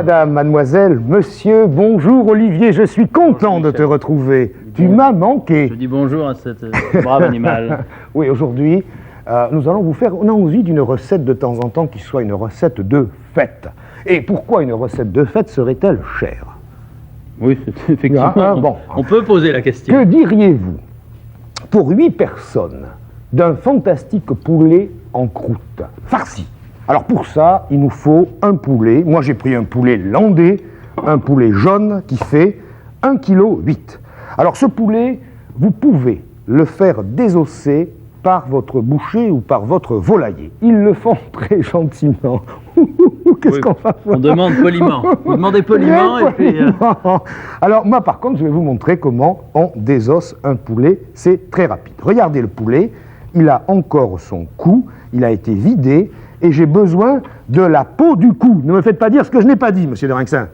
Madame, mademoiselle, monsieur, bonjour Olivier, je suis content de te retrouver. Tu m'as manqué. Je dis bonjour à cet brave animal. Oui, aujourd'hui, nous allons vous faire, on a envie d'une recette de temps en temps qui soit une recette de fête. Et pourquoi une recette de fête serait-elle chère? Oui, effectivement, bon. On peut poser la question. Que diriez-vous pour 8 personnes d'un fantastique poulet en croûte, farci? Alors pour ça, il nous faut un poulet. Moi j'ai pris un poulet landais, un poulet jaune qui fait 1,8 kg. Alors ce poulet, vous pouvez le faire désosser par votre boucher ou par votre volailler. Ils le font très gentiment. Qu'est-ce qu'on va faire? On demande poliment. Vous demandez poliment et puis... Alors moi par contre, je vais vous montrer comment on désosse un poulet. C'est très rapide. Regardez le poulet, il a encore son cou, il a été vidé, et j'ai besoin de la peau du cou. Ne me faites pas dire ce que je n'ai pas dit, monsieur de Rinxin.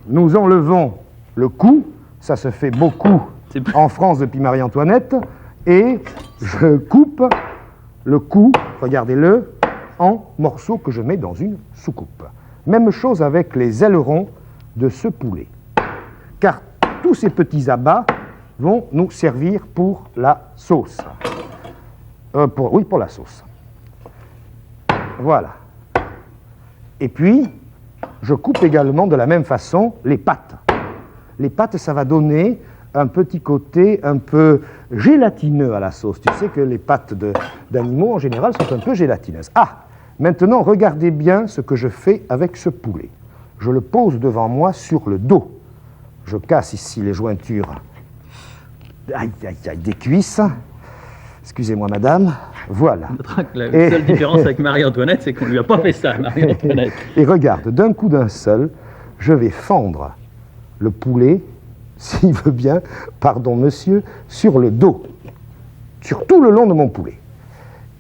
Nous enlevons le cou, ça se fait beaucoup en France depuis Marie-Antoinette, et je coupe le cou, regardez-le, en morceaux que je mets dans une soucoupe. Même chose avec les ailerons de ce poulet. Car tous ces petits abats vont nous servir pour la sauce. Pour la sauce. Voilà. Et puis, je coupe également de la même façon les pattes. Les pattes, ça va donner un petit côté un peu gélatineux à la sauce. Tu sais que les pattes d'animaux, en général, sont un peu gélatineuses. Ah, maintenant, regardez bien ce que je fais avec ce poulet. Je le pose devant moi sur le dos. Je casse ici les jointures des cuisses. Excusez-moi, madame. Voilà. La seule différence avec Marie-Antoinette, c'est qu'on ne lui a pas fait ça, Marie-Antoinette. Et regarde, d'un coup d'un seul, je vais fendre le poulet, s'il veut bien, pardon monsieur, sur le dos, sur tout le long de mon poulet.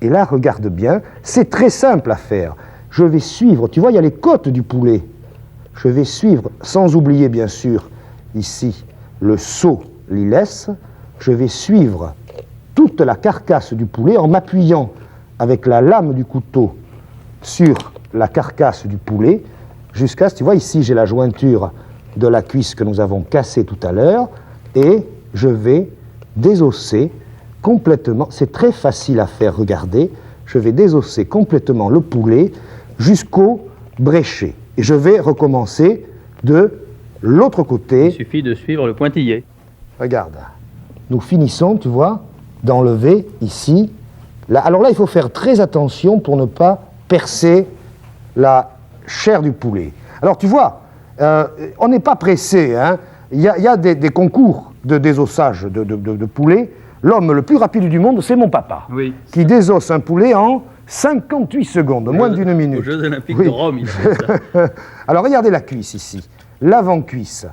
Et là, regarde bien, c'est très simple à faire. Je vais suivre, tu vois, il y a les côtes du poulet. Je vais suivre, sans oublier bien sûr, ici, le seau lilès. Je vais suivre toute la carcasse du poulet en m'appuyant avec la lame du couteau sur la carcasse du poulet, jusqu'à, tu vois, ici j'ai la jointure de la cuisse que nous avons cassée tout à l'heure, et je vais désosser complètement, c'est très facile à faire, regardez, je vais désosser complètement le poulet jusqu'au bréchet. Et je vais recommencer de l'autre côté. Il suffit de suivre le pointillé. Regarde, nous finissons, tu vois, d'enlever ici. Là. Alors là, il faut faire très attention pour ne pas percer la chair du poulet. Alors tu vois, on n'est pas pressé. Hein. Il y a des concours de désossage de poulet. L'homme le plus rapide du monde, c'est mon papa, oui, qui désosse un poulet en 58 secondes, moins d'une minute. Aux Jeux Olympiques de Rome, il fait ça. Alors regardez la cuisse ici, l'avant-cuisse.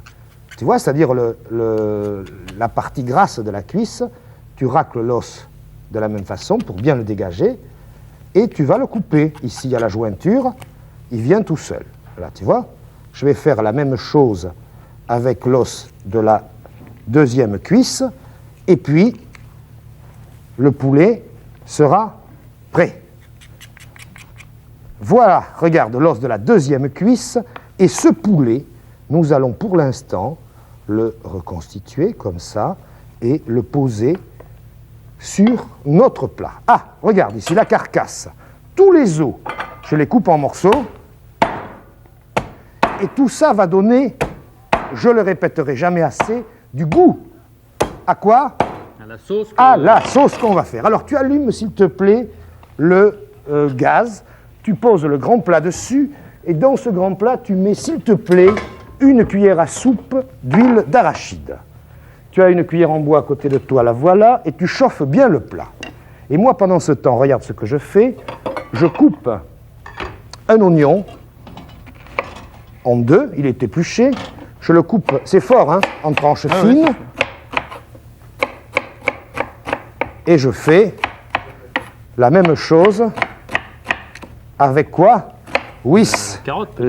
Tu vois, c'est-à-dire la partie grasse de la cuisse. Tu racles l'os de la même façon pour bien le dégager, et tu vas le couper. Ici, il y a la jointure, il vient tout seul. Là, tu vois, je vais faire la même chose avec l'os de la deuxième cuisse, et puis le poulet sera prêt. Voilà, regarde l'os de la deuxième cuisse, et ce poulet, nous allons pour l'instant le reconstituer comme ça, et le poser sur notre plat. Ah, regarde ici, la carcasse. Tous les os, je les coupe en morceaux. Et tout ça va donner, je le répéterai jamais assez, du goût. À quoi? À la sauce. À la sauce qu'on va faire. Alors tu allumes, s'il te plaît, le gaz. Tu poses le grand plat dessus. Et dans ce grand plat, tu mets, s'il te plaît, une cuillère à soupe d'huile d'arachide. Tu as une cuillère en bois à côté de toi, la voilà, et tu chauffes bien le plat. Et moi, pendant ce temps, regarde ce que je fais. Je coupe un oignon en deux, il est épluché. Je le coupe, c'est fort, hein, en tranches fines. Oui. Et je fais la même chose avec quoi? With. Carotte.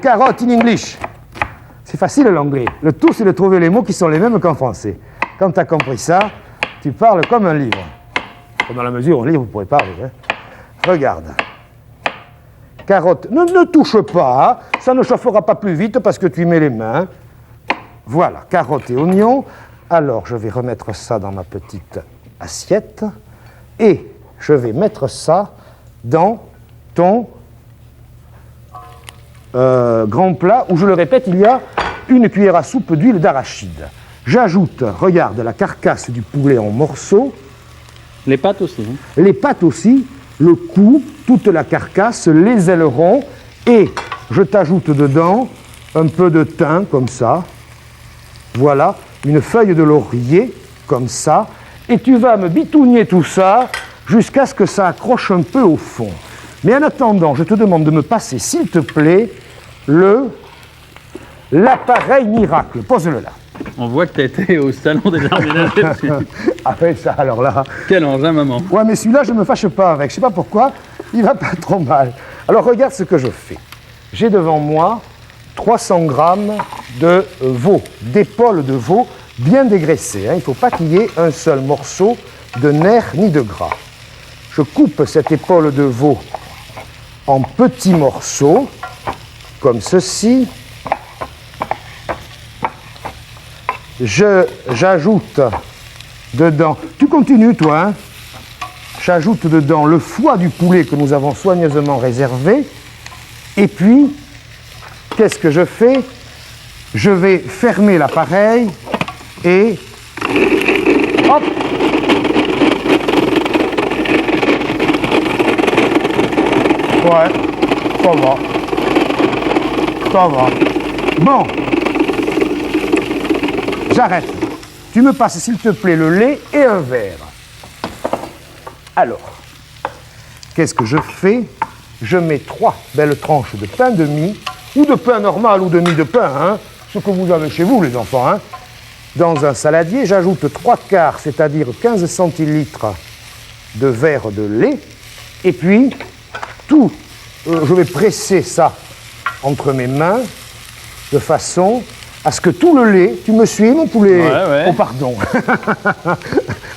Carotte in English. C'est facile l'anglais. Le tout, c'est de trouver les mots qui sont les mêmes qu'en français. Quand tu as compris ça, tu parles comme un livre. Dans la mesure où un livre, vous pourrez parler. Hein. Regarde. carottes. Ne touche pas, hein. Ça ne chauffera pas plus vite parce que tu y mets les mains. Voilà, carottes et oignons. Alors, je vais remettre ça dans ma petite assiette et je vais mettre ça dans ton grand plat où, je le répète, il y a une cuillère à soupe d'huile d'arachide. J'ajoute, regarde, la carcasse du poulet en morceaux. Les pâtes aussi. Hein. Les pâtes aussi, le cou, toute la carcasse, les ailerons, et je t'ajoute dedans un peu de thym, comme ça. Voilà, une feuille de laurier, comme ça, et tu vas me bitougner tout ça jusqu'à ce que ça accroche un peu au fond. Mais en attendant, je te demande de me passer, s'il te plaît, l'appareil miracle. Pose-le là. On voit que tu étais au salon des arts ménagers dessus. Après ça, alors là... Quel engin, maman. Ouais, mais celui-là, je ne me fâche pas avec. Je ne sais pas pourquoi, il va pas trop mal. Alors, regarde ce que je fais. J'ai devant moi 300 grammes de veau, d'épaule de veau bien dégraissée. Hein. Il ne faut pas qu'il y ait un seul morceau de nerf ni de gras. Je coupe cette épaule de veau en petits morceaux, comme ceci. J'ajoute dedans, tu continues toi, hein? J'ajoute dedans le foie du poulet que nous avons soigneusement réservé, et puis, qu'est-ce que je fais? Je vais fermer l'appareil et hop! Ouais, ça va. Ça va. Bon. J'arrête. Tu me passes, s'il te plaît, le lait et un verre. Alors, qu'est-ce que je fais? Je mets 3 belles tranches de pain de mie, ou de pain normal, ou de mie de pain, hein, ce que vous avez chez vous, les enfants. Hein. Dans un saladier, j'ajoute 3/4, c'est-à-dire 15 centilitres de verre de lait, et puis, je vais presser ça entre mes mains, de façon à ce que tout le lait, tu me suis mon poulet? Ouais. Oh pardon.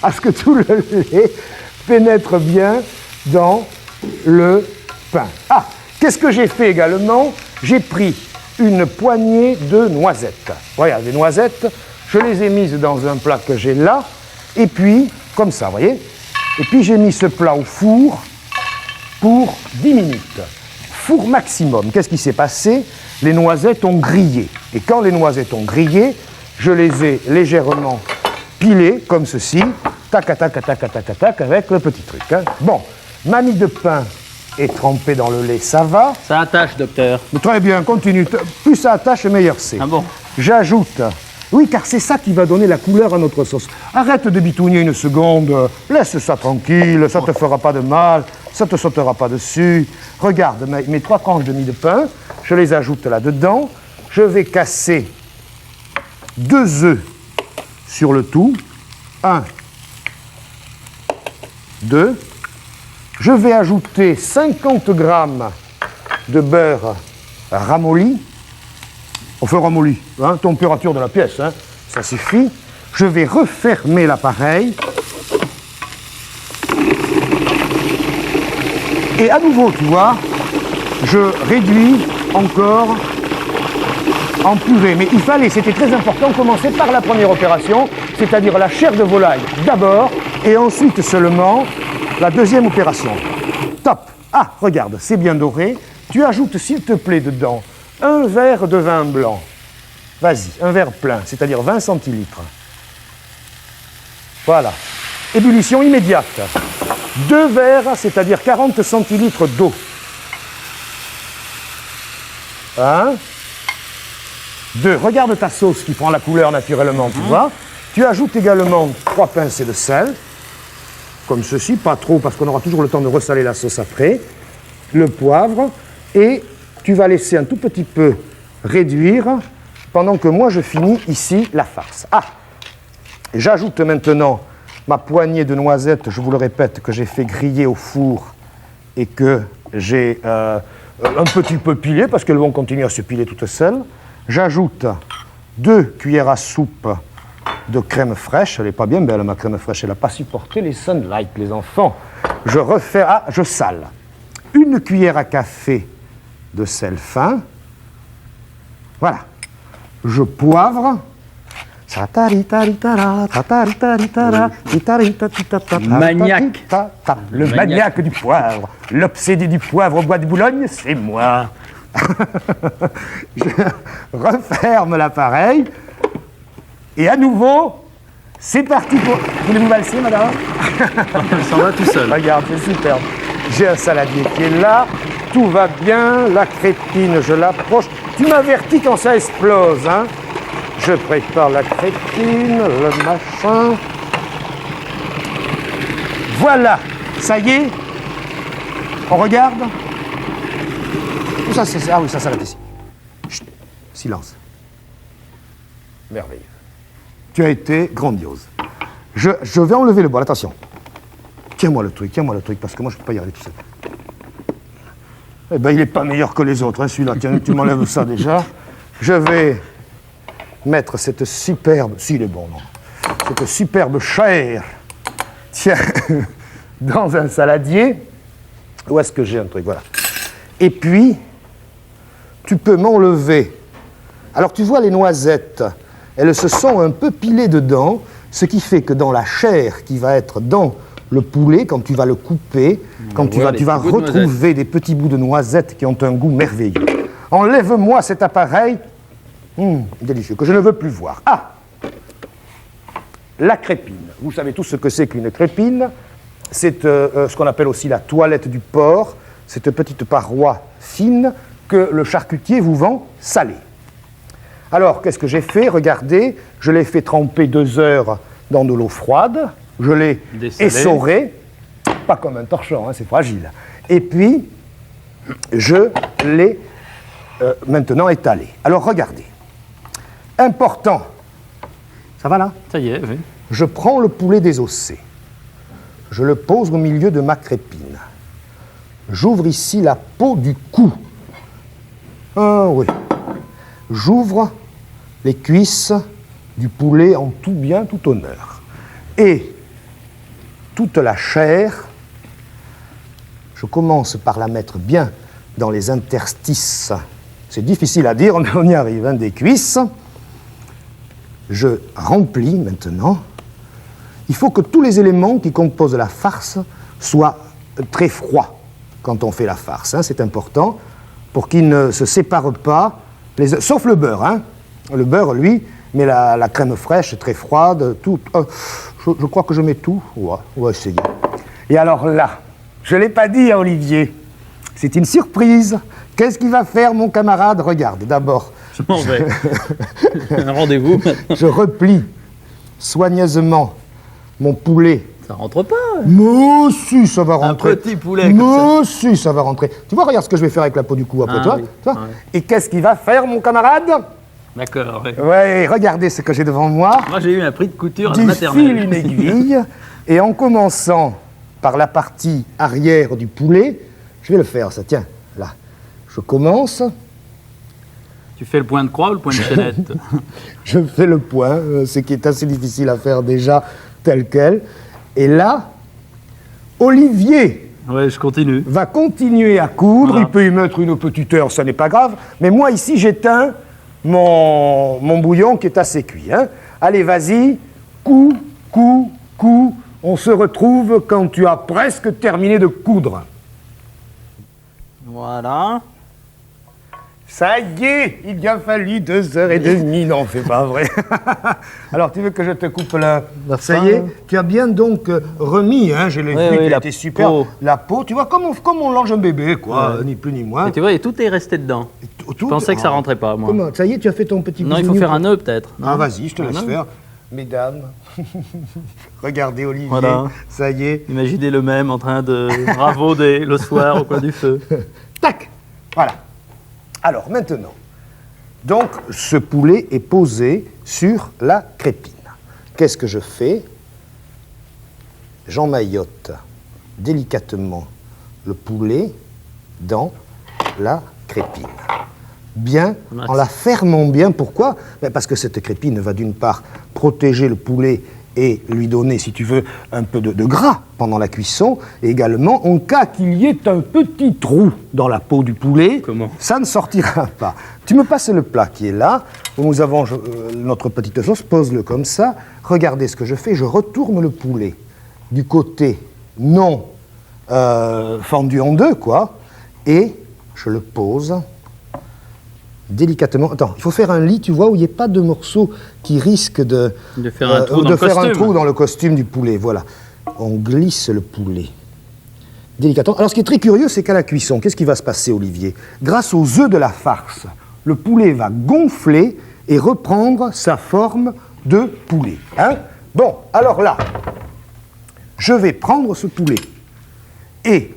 À ce que tout le lait pénètre bien dans le pain. Ah, qu'est-ce que j'ai fait également? J'ai pris une poignée de noisettes. Regarde, les noisettes, je les ai mises dans un plat que j'ai là, et puis, comme ça, vous voyez? Et puis j'ai mis ce plat au four pour 10 minutes. Four maximum. Qu'est-ce qui s'est passé? Les noisettes ont grillé. Et quand les noisettes ont grillé, je les ai légèrement pilées, comme ceci, tac, tac, tac, tac, tac, tac, avec le petit truc. Hein. Bon, ma mie de pain est trempée dans le lait, ça va. Ça attache, docteur. Mais très bien, continue. Plus ça attache, meilleur c'est. Ah bon? J'ajoute... Oui, car c'est ça qui va donner la couleur à notre sauce. Arrête de bitougner une seconde, laisse ça tranquille, ça ne te fera pas de mal, ça ne te sautera pas dessus. Regarde, mes 3 tranches de mie de pain, je les ajoute là-dedans. Je vais casser 2 œufs sur le tout. 1, 2. Je vais ajouter 50 grammes de beurre ramolli. Enfin ramolli, hein, température de la pièce, hein, ça suffit. Je vais refermer l'appareil. Et à nouveau, tu vois, je réduis encore en purée. Mais il fallait, c'était très important, commencer par la première opération, c'est-à-dire la chair de volaille d'abord, et ensuite seulement la deuxième opération. Top. Ah, regarde, c'est bien doré. Tu ajoutes, s'il te plaît, dedans un verre de vin blanc. Vas-y, un verre plein, c'est-à-dire 20 centilitres. Voilà. Ébullition immédiate. 2 verres, c'est-à-dire 40 centilitres d'eau. 1, 2. Regarde ta sauce qui prend la couleur naturellement, tu vois. Tu ajoutes également 3 pincées de sel, comme ceci, pas trop parce qu'on aura toujours le temps de ressaler la sauce après. Le poivre, et tu vas laisser un tout petit peu réduire pendant que moi je finis ici la farce. Ah, j'ajoute maintenant ma poignée de noisettes, je vous le répète, que j'ai fait griller au four et que j'ai un petit peu pilé parce qu'elles vont continuer à se piler toutes seules. J'ajoute 2 cuillères à soupe de crème fraîche. Elle n'est pas bien belle, ma crème fraîche, elle n'a pas supporté les sunlight, les enfants. Je sale. 1 cuillère à café de sel fin. Voilà. Je poivre. Maniaque. Le maniaque du poivre. L'obsédé du poivre au bois de Boulogne, c'est moi. Je referme l'appareil. Et à nouveau, c'est parti pour... Voulez-vous valser, madame? Il s'en va tout seul. Regarde, c'est superbe. J'ai un saladier qui est là. Tout va bien. La crépine, je l'approche. Tu m'avertis quand ça explose, hein? Je prépare la crépine, le machin. Voilà. Ça y est. On regarde. Où ça, c'est... Ah oui, ça s'arrête ici. Chut. Silence. Merveilleux. Tu as été grandiose. Je vais enlever le bol, attention. Tiens-moi le truc, parce que moi je ne peux pas y arriver tout seul. Eh ben, il n'est pas meilleur que les autres, hein, celui-là. Tiens, tu m'enlèves ça déjà. Je vais mettre cette superbe... S'il est bon, non. Cette superbe chair, tiens, dans un saladier. Où est-ce que j'ai un truc? Voilà. Et puis, tu peux m'enlever. Alors, tu vois les noisettes, elles se sont un peu pilées dedans, ce qui fait que dans la chair qui va être dans le poulet, quand tu vas le couper, quand tu vas retrouver des petits bouts de noisettes qui ont un goût merveilleux. Enlève-moi cet appareil, délicieux, que je ne veux plus voir. Ah! La crépine. Vous savez tous ce que c'est qu'une crépine. C'est ce qu'on appelle aussi la toilette du porc, cette petite paroi fine que le charcutier vous vend salée. Alors, qu'est-ce que j'ai fait? Regardez, je l'ai fait tremper 2 heures dans de l'eau froide, je l'ai essoré, pas comme un torchon, hein, c'est fragile. Et puis, je l'ai maintenant étalé. Alors, regardez. Important. Ça va là? Ça y est, oui. Je prends le poulet désossé. Je le pose au milieu de ma crépine. J'ouvre ici la peau du cou. Ah oui. J'ouvre les cuisses du poulet en tout bien, tout honneur. Et toute la chair, je commence par la mettre bien dans les interstices. C'est difficile à dire, mais on y arrive, hein, des cuisses. Je remplis maintenant. Il faut que tous les éléments qui composent la farce soient très froids quand on fait la farce, hein, c'est important, pour qu'ils ne se séparent pas, sauf le beurre. Hein. Le beurre, lui, met la crème fraîche, très froide, tout. Je crois que je mets tout. Ouais, on va essayer. Et alors là, je ne l'ai pas dit à Olivier, c'est une surprise. Qu'est-ce qu'il va faire, mon camarade? Regarde, d'abord. Je m'en vais. Un rendez-vous. Je replie soigneusement mon poulet. Ça rentre pas. Mais si, ça va rentrer. Un petit poulet comme ça. Mais si, ça va rentrer. Tu vois, regarde ce que je vais faire avec la peau du cou après toi. Oui. Tu vois. Et qu'est-ce qu'il va faire, mon camarade? D'accord. Oui. Ouais, regardez ce que j'ai devant moi. Moi, j'ai eu un prix de couture à la Du maternelle. fil, une aiguille. Et en commençant par la partie arrière du poulet, je vais le faire, ça. Tiens, là. Je commence. Tu fais le point de croix ou le point de chaînette? Je fais le point, ce qui est assez difficile à faire déjà tel quel. Et là, Olivier Ouais, je continue. va continuer à coudre. Voilà. Il peut y mettre une petite heure, ça n'est pas grave. Mais moi, ici, j'éteins mon bouillon qui est assez cuit. Hein. Allez, vas-y. Coup. On se retrouve quand tu as presque terminé de coudre. Voilà. Ça y est, il a fallu 2h30. Non, c'est pas vrai. Alors, tu veux que je te coupe la ça y est, tu as bien donc remis, hein, je l'ai vu, qui était super. Peau. La peau, tu vois, comme on longe un bébé, quoi, ni plus ni moins. Et tu vois, et tout est resté dedans. Je pensais que ça rentrait pas, moi. Comment? Ça y est, tu as fait ton petit Non, il faut faire un nœud, peut-être. Ah, vas-y, je te laisse nœud. faire. Mesdames, regardez Olivier, Voilà. ça y est. Imaginez le même en train de ravauder le soir au coin du feu. Tac! Voilà. Alors, maintenant, donc, ce poulet est posé sur la crépine. Qu'est-ce que je fais? J'emmaillote délicatement le poulet dans la crépine. Bien, en la fermant bien. Pourquoi? Ben parce que cette crépine va d'une part protéger le poulet et lui donner, si tu veux, un peu de gras pendant la cuisson, et également, en cas qu'il y ait un petit trou dans la peau du poulet, Comment? ça ne sortira pas. Tu me passes le plat qui est là, où nous avons notre petite sauce, pose-le comme ça, regardez ce que je fais, je retourne le poulet du côté non fendu en deux, quoi, et je le pose délicatement. Attends, il faut faire un lit, tu vois, où il n'y ait pas de morceaux qui risquent de faire un trou, un trou dans le costume du poulet. Voilà. On glisse le poulet délicatement. Alors, ce qui est très curieux, c'est qu'à la cuisson, qu'est-ce qui va se passer, Olivier? Grâce aux œufs de la farce, le poulet va gonfler et reprendre sa forme de poulet. Hein? Bon, alors là, je vais prendre ce poulet et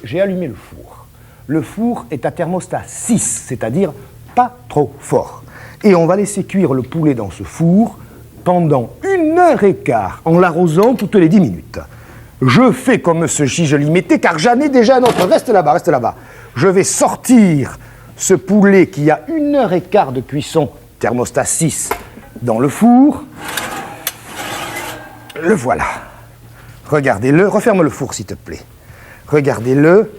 j'ai allumé le four. Le four est à thermostat 6, c'est-à-dire pas trop fort. Et on va laisser cuire le poulet dans ce four pendant 1h15 en l'arrosant toutes les 10 minutes. Je fais comme si je l'y mettais, car j'en ai déjà un autre. Reste là-bas, reste là-bas. Je vais sortir ce poulet qui a 1h15 de cuisson, thermostat 6, dans le four. Le voilà. Regardez-le. Referme le four, s'il te plaît. Regardez-le.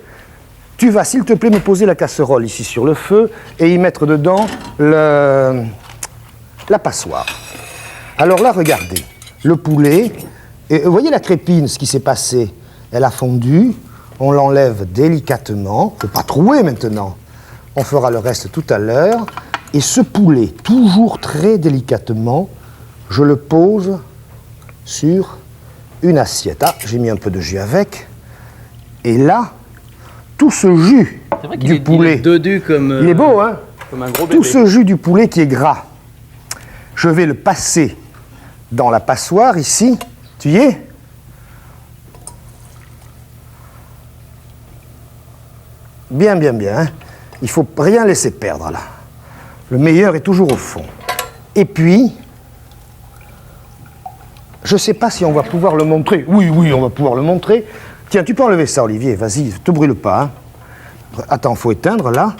Tu vas, s'il te plaît, me poser la casserole ici sur le feu et y mettre dedans la passoire. Alors là, regardez, le poulet, et vous voyez la crépine, ce qui s'est passé, elle a fondu, on l'enlève délicatement, il ne faut pas trouer maintenant, on fera le reste tout à l'heure, et ce poulet, toujours très délicatement, je le pose sur une assiette. Ah, j'ai mis un peu de jus avec, et là, tout ce jus du poulet, dodu comme, il est beau, hein? Comme un gros bébé. Tout ce jus du poulet qui est gras, je vais le passer dans la passoire ici. Tu y es? Bien, bien, bien. Hein? Il ne faut rien laisser perdre là. Le meilleur est toujours au fond. Et puis, je ne sais pas si on va pouvoir le montrer. Oui, oui, on va pouvoir le montrer. Tiens, tu peux enlever ça, Olivier, vas-y, ne te brûle pas. Hein. Attends, il faut éteindre, là.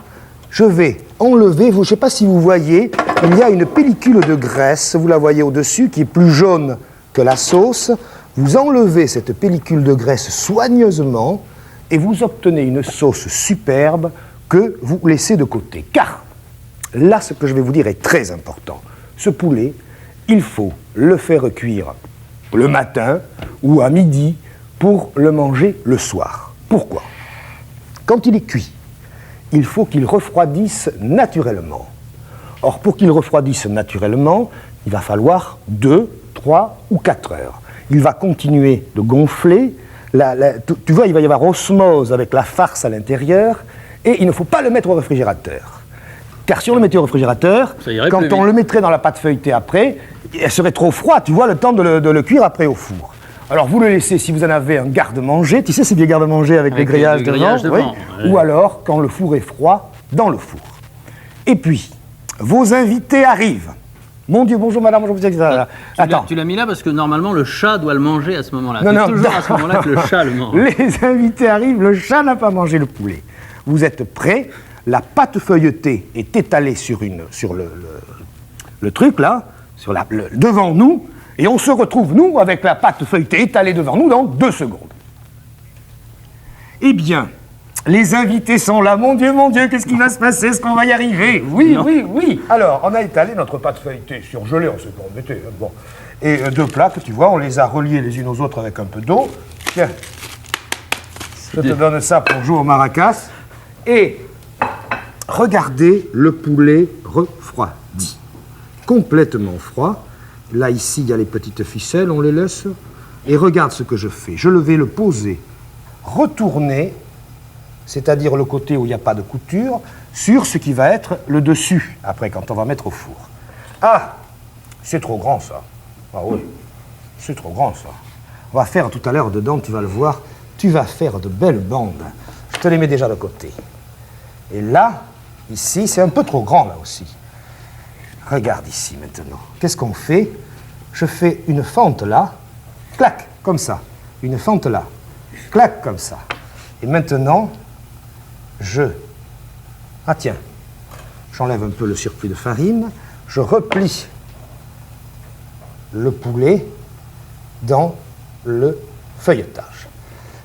Je vais enlever, je ne sais pas si vous voyez, il y a une pellicule de graisse, vous la voyez au-dessus, qui est plus jaune que la sauce. Vous enlevez cette pellicule de graisse soigneusement et vous obtenez une sauce superbe que vous laissez de côté. Car, là, ce que je vais vous dire est très important. Ce poulet, il faut le faire cuire le matin ou à midi, pour le manger le soir. Pourquoi? Quand il est cuit, il faut qu'il refroidisse naturellement. Or, pour qu'il refroidisse naturellement, il va falloir 2, 3 ou 4 heures. Il va continuer de gonfler, tu vois, il va y avoir osmose avec la farce à l'intérieur, et il ne faut pas le mettre au réfrigérateur. Car si on le mettait au réfrigérateur, quand on le mettrait dans la pâte feuilletée après, elle serait trop froide, tu vois, le temps de le cuire après au four. Alors, vous le laissez, si vous en avez un garde-manger, tu sais, c'est des garde-manger avec des grillages devant, oui, ouais. Ou alors, quand le four est froid, dans le four. Et puis, vos invités arrivent. Mon Dieu, bonjour madame, bonjour vous. Attends. Tu l'as mis là parce que normalement, le chat doit le manger à ce moment-là. C'est toujours à ce moment-là que le chat le mange. Les invités arrivent, le chat n'a pas mangé le poulet. Vous êtes prêts, la pâte feuilletée est étalée sur le truc, là, devant nous, et on se retrouve, nous, avec la pâte feuilletée étalée devant nous dans 2 secondes. Eh bien, les invités sont là. Mon Dieu, qu'est-ce qui va se passer? Est-ce qu'on va y arriver? Oui, oui, oui. Alors, on a étalé notre pâte feuilletée surgelée, on sait pas, on mettait, bon. Et 2 plaques, tu vois, on les a reliées les unes aux autres avec un peu d'eau. Tiens, je te donne ça pour jouer au maracas. Et regardez le poulet refroidi. Complètement froid. Là, ici, il y a les petites ficelles, on les laisse. Et regarde ce que je fais. Je vais le poser, retourner, c'est-à-dire le côté où il n'y a pas de couture, sur ce qui va être le dessus, après, quand on va mettre au four. Ah, c'est trop grand, ça. Ah oui, c'est trop grand, ça. On va faire tout à l'heure dedans, tu vas le voir, tu vas faire de belles bandes. Je te les mets déjà de côté. Et là, ici, c'est un peu trop grand, là aussi. Regarde ici, maintenant. Qu'est-ce qu'on fait? Je fais une fente là, clac, comme ça. Une fente là, clac, comme ça. Et maintenant, ah tiens, j'enlève un peu le surplus de farine, je replie le poulet dans le feuilletage.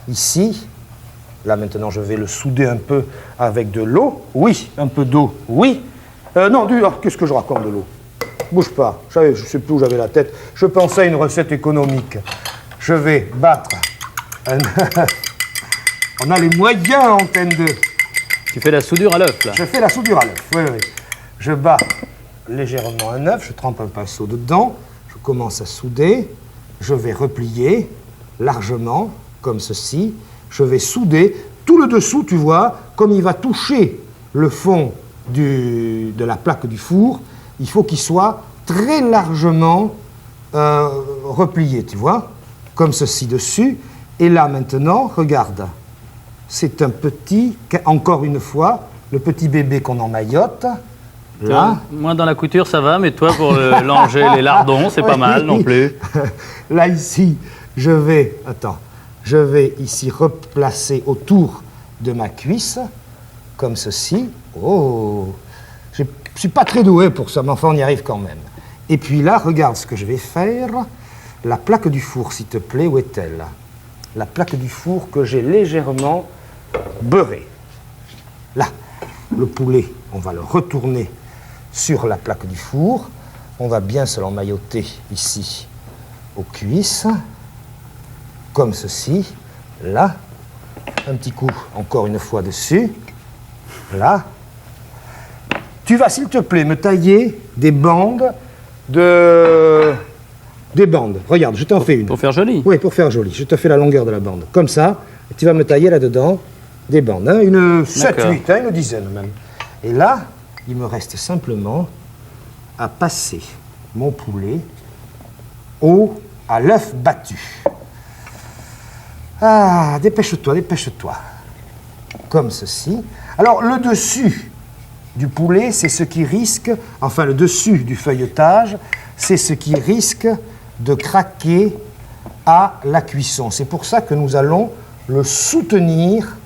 Ici, là maintenant je vais le souder un peu avec de l'eau. Oui, un peu d'eau, oui. Non, qu'est-ce que je raconte de l'eau? Bouge pas, je ne sais plus où j'avais la tête. Je pensais à une recette économique. Je vais battre. On a les moyens en Antenne 2. Tu fais la soudure à l'œuf, là? Je fais la soudure à l'œuf, oui, oui. Je bats légèrement un œuf, je trempe un pinceau dedans, je commence à souder, je vais replier largement, comme ceci. Je vais souder tout le dessous, tu vois, comme il va toucher le fond de la plaque du four, il faut qu'il soit très largement replié, tu vois, comme ceci dessus. Et là, maintenant, regarde, c'est un petit, encore une fois, le petit bébé qu'on emmaillote. Là. Moi, dans la couture, ça va, mais toi, pour langer les lardons, c'est pas mal non plus. Là, ici, je vais ici replacer autour de ma cuisse, comme ceci. Oh, je ne suis pas très doué pour ça, mais enfin, on y arrive quand même. Et puis là, regarde ce que je vais faire. La plaque du four, s'il te plaît, où est-elle? La plaque du four que j'ai légèrement beurrée. Là, le poulet, on va le retourner sur la plaque du four. On va bien se l'emmailloter ici aux cuisses, comme ceci. Là, un petit coup encore une fois dessus. Là. Tu vas, s'il te plaît, me tailler des bandes Des bandes. Regarde, je t'en fais une. Pour faire joli? Oui, pour faire joli. Je te fais la longueur de la bande. Comme ça, et tu vas me tailler là-dedans des bandes. Hein, une 7, 8, une dizaine même. Et là, il me reste simplement à passer mon poulet à l'œuf battu. Ah, dépêche-toi, dépêche-toi. Comme ceci. Alors, le dessus du poulet, c'est ce qui risque, enfin le dessus du feuilletage, c'est ce qui risque de craquer à la cuisson. C'est pour ça que nous allons le soutenir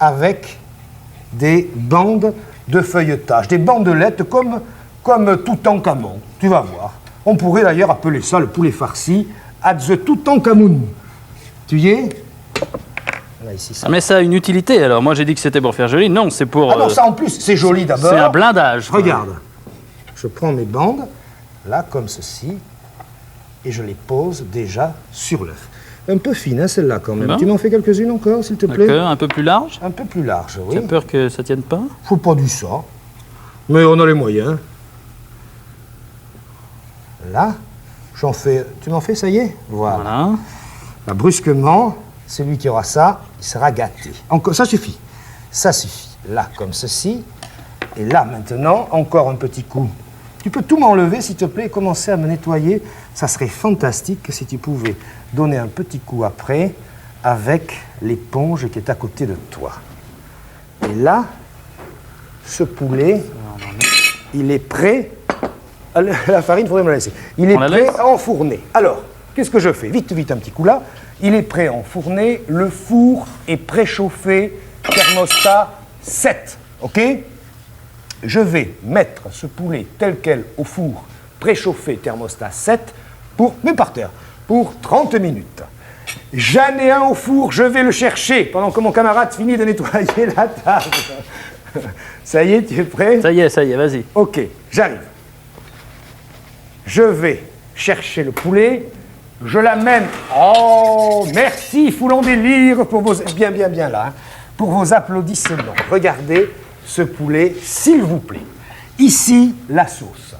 avec des bandes de feuilletage, des bandelettes comme Toutankhamon. Tu vas voir. On pourrait d'ailleurs appeler ça le poulet farci at the Toutankhamon. Tu y es? Là, ici, ça. Ah, mais ça a une utilité, alors. Moi, j'ai dit que c'était pour faire joli. Non, c'est pour... Ah non, ça en plus, c'est joli d'abord. C'est un blindage. Regarde. Je prends mes bandes, là, comme ceci, et je les pose déjà sur l'œuf. Un peu fine, hein, celle-là, quand même. Bon. Tu m'en fais quelques-unes encore, s'il te plaît? D'accord, un peu plus large? Un peu plus large, oui. Tu as peur que ça tienne pas? Faut pas du ça. Mais on a les moyens. Là, j'en fais... Tu m'en fais, ça y est? Voilà. Là, brusquement, celui qui aura ça, il sera gâté. Encore, ça suffit. Ça suffit. Là, comme ceci. Et là, maintenant, encore un petit coup. Tu peux tout m'enlever, s'il te plaît, et commencer à me nettoyer. Ça serait fantastique si tu pouvais donner un petit coup après avec l'éponge qui est à côté de toi. Et là, ce poulet, il est prêt. La farine, il faudrait me la laisser. Il est prêt à enfourner. Alors, qu'est-ce que je fais? Vite, vite, un petit coup là. Il est prêt à enfourner. Le four est préchauffé. Thermostat 7. OK? Je vais mettre ce poulet tel quel au four préchauffé thermostat 7 mais par terre, pour 30 minutes. J'en ai un au four, je vais le chercher pendant que mon camarade finit de nettoyer la table. Ça y est, tu es prêt? Ça y est, vas-y. OK, j'arrive. Je vais chercher le poulet, je l'amène. Oh, merci, Foulon Délire, pour vos... Bien là, hein, pour vos applaudissements. Regardez ce poulet, s'il vous plaît. Ici, la sauce.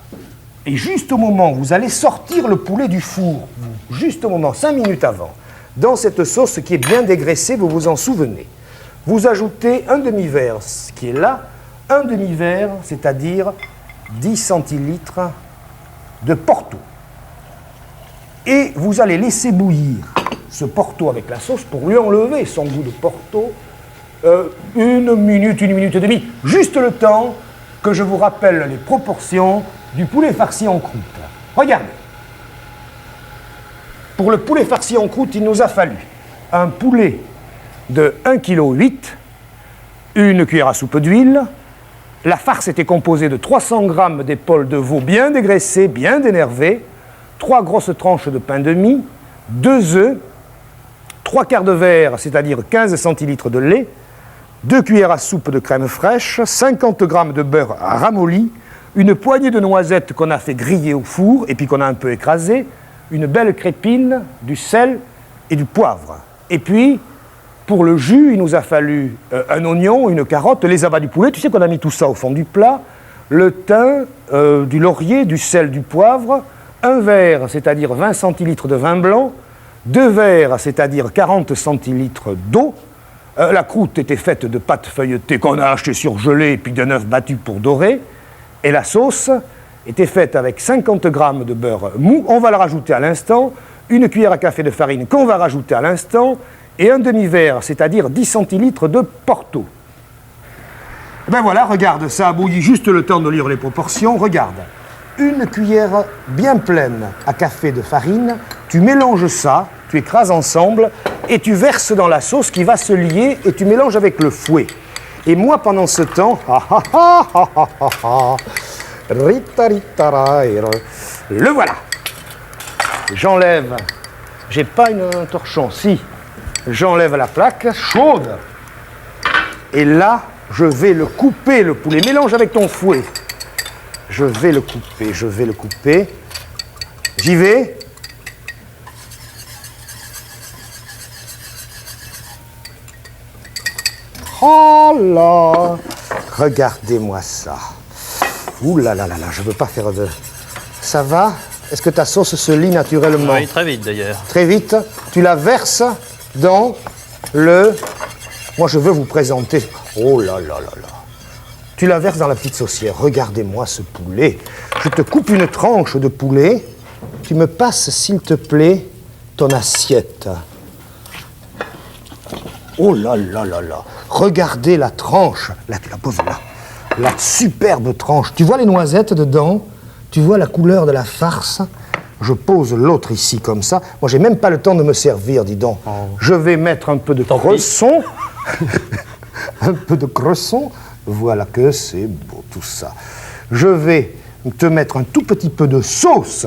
Et juste au moment où vous allez sortir le poulet du four, juste au moment, 5 minutes avant, dans cette sauce qui est bien dégraissée, vous vous en souvenez, vous ajoutez un demi-verre, ce qui est là, un demi-verre, c'est-à-dire 10 centilitres de Porto. Et vous allez laisser bouillir ce Porto avec la sauce pour lui enlever son goût de Porto. 1 minute et demie, juste le temps que je vous rappelle les proportions du poulet farci en croûte. Regardez. Pour le poulet farci en croûte, il nous a fallu un poulet de 1,8 kg, une cuillère à soupe d'huile. La farce était composée de 300 g d'épaule de veau bien dégraissées, bien dénervées, 3 grosses tranches de pain de mie, 2 œufs, 3 quarts de verre, c'est-à-dire 15 centilitres de lait, 2 cuillères à soupe de crème fraîche, 50 g de beurre ramolli, une poignée de noisettes qu'on a fait griller au four et puis qu'on a un peu écrasé, une belle crépine, du sel et du poivre. Et puis, pour le jus, il nous a fallu un oignon, une carotte, les abats du poulet. Tu sais qu'on a mis tout ça au fond du plat. Le thym, du laurier, du sel, du poivre, un verre, c'est-à-dire 20 centilitres de vin blanc, 2 verres, c'est-à-dire 40 centilitres d'eau. La croûte était faite de pâte feuilletée qu'on a achetée surgelée et puis d'un œuf battu pour dorer. Et la sauce était faite avec 50 g de beurre mou. On va le rajouter à l'instant. Une cuillère à café de farine qu'on va rajouter à l'instant. Et un demi-verre, c'est-à-dire 10 centilitres de Porto. Ben voilà, regarde, ça a bouilli juste le temps de lire les proportions. Regarde, une cuillère bien pleine à café de farine, tu mélanges ça, tu écrases ensemble et tu verses dans la sauce qui va se lier et tu mélanges avec le fouet. Et moi, pendant ce temps, le voilà. J'enlève, j'ai pas un torchon, si. J'enlève la plaque chaude. Et là, je vais le couper, le poulet. Mélange avec ton fouet. Je vais le couper. J'y vais. Oh là! Regardez-moi ça. Ouh là là là là, je ne veux pas faire de... Ça va? Est-ce que ta sauce se lie naturellement? Oui, très vite d'ailleurs. Très vite. Tu la verses dans le... Moi, je veux vous présenter... Oh là là là là. Tu la verses dans la petite saucière. Regardez-moi ce poulet. Je te coupe une tranche de poulet. Tu me passes, s'il te plaît, ton assiette. Oh là là là là. Regardez la tranche. Là, tu la poses là. La superbe tranche. Tu vois les noisettes dedans? Tu vois la couleur de la farce? Je pose l'autre ici comme ça. Moi, j'ai même pas le temps de me servir, dis donc. Oh. Je vais mettre un peu de cresson. Un peu de cresson. Voilà que c'est beau tout ça. Je vais te mettre un tout petit peu de sauce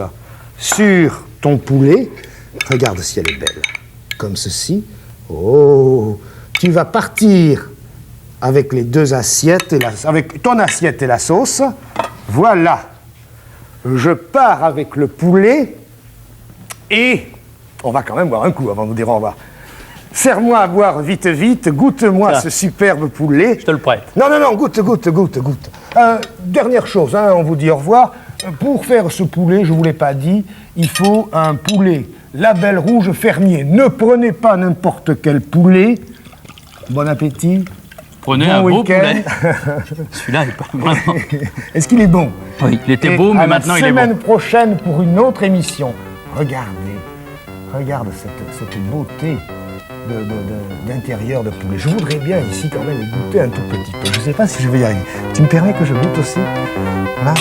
sur ton poulet. Regarde si elle est belle. Comme ceci. Oh, tu vas partir avec les deux assiettes, avec ton assiette et la sauce. Voilà. Je pars avec le poulet et on va quand même boire un coup avant de nous dire au revoir. Serre-moi à boire vite, vite, goûte-moi ce superbe poulet. Je te le prête. Non, non, non, goûte. Dernière chose, hein, on vous dit au revoir. Pour faire ce poulet, je ne vous l'ai pas dit, il faut un poulet label rouge fermier. Ne prenez pas n'importe quel poulet. Bon appétit. Prenez bon un beau week-end. poulet. Celui-là, il est pas vraiment... Est-ce qu'il est bon? Oui, il était beau, mais maintenant il est bon. À la semaine prochaine pour une autre émission. Regarde cette beauté d'intérieur de poulet. Je voudrais bien ici quand même goûter un tout petit peu. Je ne sais pas si je vais y arriver. Tu me permets que je goûte aussi? Voilà.